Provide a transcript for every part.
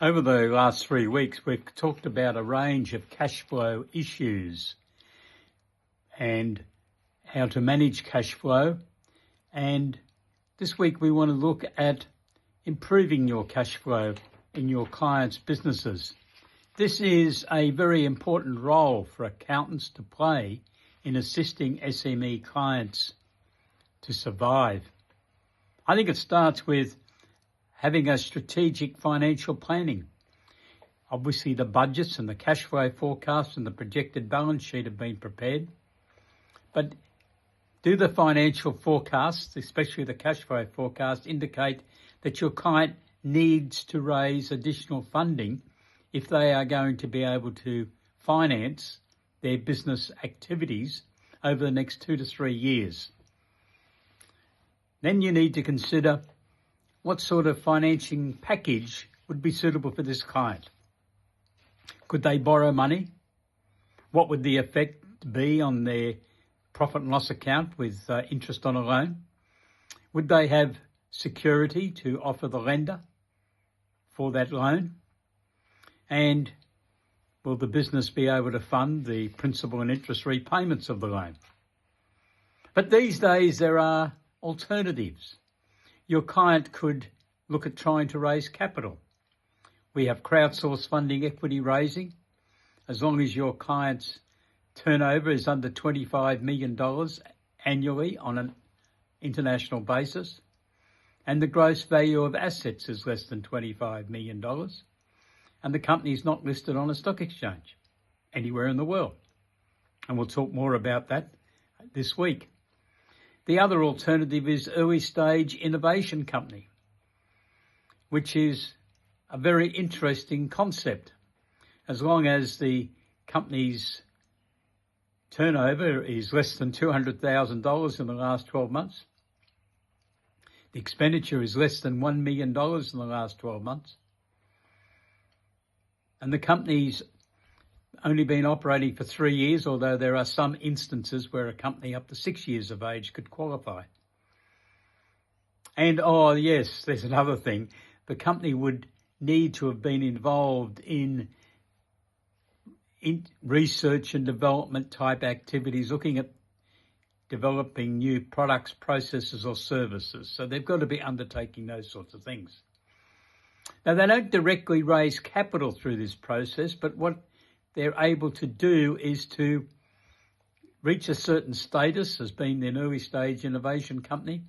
Over the last 3 weeks, we've talked about a range of cash flow issues and how to manage cash flow. And this week we want to look at improving your cash flow in your clients' businesses. This is a very important role for accountants to play in assisting SME clients to survive. I think it starts with having a strategic financial planning. Obviously, the budgets and the cash flow forecasts and the projected balance sheet have been prepared. But do the financial forecasts, especially the cash flow forecast, indicate that your client needs to raise additional funding if they are going to be able to finance their business activities over the next 2 to 3 years? Then you need to consider what sort of financing package would be suitable for this client. Could they borrow money? What would the effect be on their profit and loss account with interest on a loan? Would they have security to offer the lender for that loan? And will the business be able to fund the principal and interest repayments of the loan? But these days there are alternatives. Your client could look at trying to raise capital. We have crowdsourced funding equity raising. As long as your client's turnover is under $25 million annually on an international basis, and the gross value of assets is less than $25 million, and the company is not listed on a stock exchange anywhere in the world. And we'll talk more about that this week. The other alternative is early stage innovation company, which is a very interesting concept. As long as the company's turnover is less than $200,000 in the last 12 months, the expenditure is less than $1 million in the last 12 months, and the company's only been operating for 3 years, although there are some instances where a company up to 6 years of age could qualify. And, oh yes, there's another thing. The company would need to have been involved in research and development type activities, looking at developing new products, processes or services. So they've got to be undertaking those sorts of things. Now, they don't directly raise capital through this process, but what they're able to do is to reach a certain status as being an early stage innovation company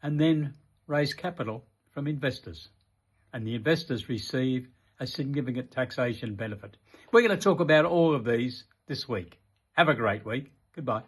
and then raise capital from investors. And the investors receive a significant taxation benefit. We're going to talk about all of these this week. Have a great week. Goodbye.